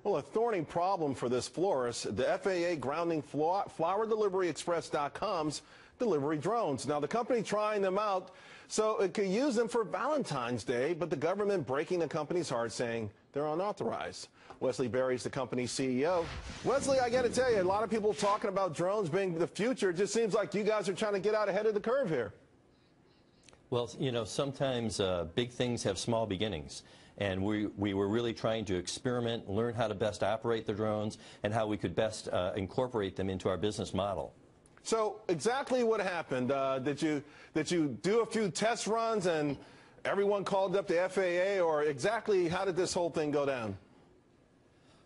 Well, a thorny problem for this florist, the FAA grounding FlowerDeliveryExpress.com's delivery drones. Now, the company trying them out so it could use them for Valentine's Day, but the government breaking the company's heart, saying they're unauthorized. Wesley Berry is the company's CEO. Wesley, I got to tell you, a lot of people talking about drones being the future. It just seems like you guys are trying to get out ahead of the curve here. Well, you know, sometimes big things have small beginnings. And we were really trying to experiment, learn how to best operate the drones, and how we could best incorporate them into our business model. So exactly what happened? Did you do a few test runs and everyone called up the FAA, or exactly how did this whole thing go down?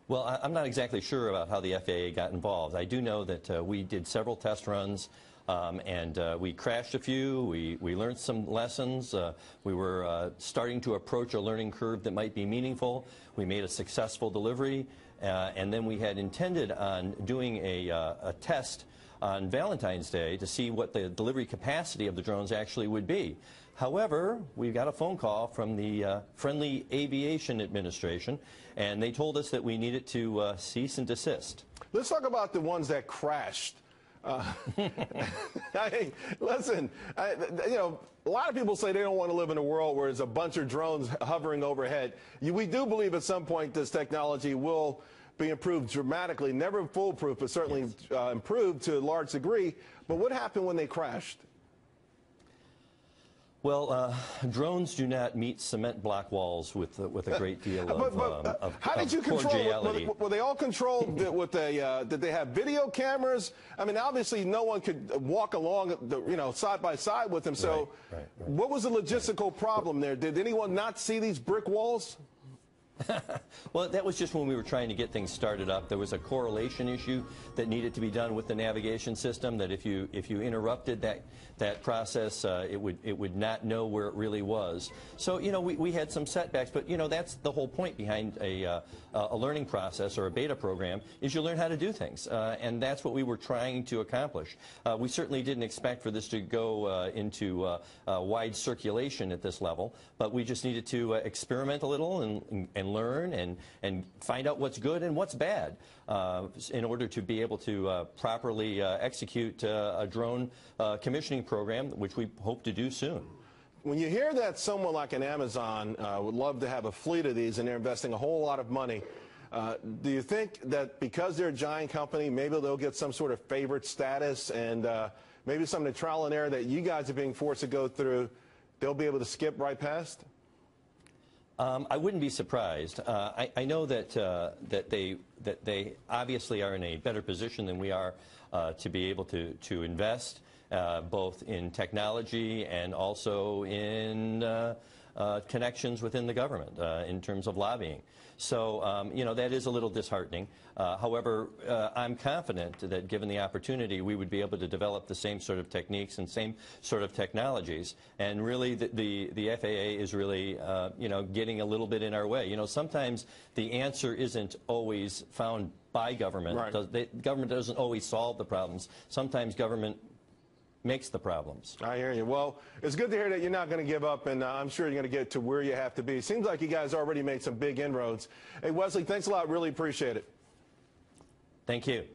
Well, I'm not exactly sure about how the FAA got involved. I do know that we did several test runs. We crashed a few, we learned some lessons, we were starting to approach a learning curve that might be meaningful. We made a successful delivery, and then we had intended on doing a test on Valentine's Day to see what the delivery capacity of the drones actually would be. However, we got a phone call from the Federal Aviation Administration, and they told us that we needed to cease and desist. Let's talk about the ones that crashed. Listen, you know, a lot of people say they don't want to live in a world where there's a bunch of drones hovering overhead. We do believe at some point this technology will be improved dramatically, never foolproof, but certainly improved to a large degree. But what happened when they crashed? Well, drones do not meet cement block walls with a great deal of how did you cordiality. Control? Were they all controlled with a? Did they have video cameras? I mean, obviously, no one could walk along, side by side with them. So, right. What was the logistical problem there? Did anyone not see these brick walls? Well, that was just when we were trying to get things started up. There was a correlation issue that needed to be done with the navigation system, that if you interrupted that process, it would not know where it really was. So, you know, we had some setbacks, but, you know, that's the whole point behind a learning process or a beta program, is you learn how to do things, and that's what we were trying to accomplish. We certainly didn't expect for this to go into wide circulation at this level, but we just needed to experiment a little and learn and find out what's good and what's bad in order to be able to properly execute a drone commissioning program, which we hope to do soon. When you hear that someone like an Amazon would love to have a fleet of these and they're investing a whole lot of money, do you think that because they're a giant company, maybe they'll get some sort of favorite status, and maybe some of the trial and error that you guys are being forced to go through, they'll be able to skip right past? I wouldn't be surprised. I know that they obviously are in a better position than we are to be able to invest both in technology and also in connections within the government in terms of lobbying. So, you know, that is a little disheartening. However, I'm confident that given the opportunity, we would be able to develop the same sort of techniques and same sort of technologies. And really, the FAA is really, you know, getting a little bit in our way. You know, sometimes the answer isn't always found by government. Right. Government doesn't always solve the problems. Sometimes government makes the problems. I hear you. Well, it's good to hear that you're not going to give up, and I'm sure you're going to get to where you have to be. Seems like you guys already made some big inroads. Hey, Wesley, thanks a lot. Really appreciate it. Thank you.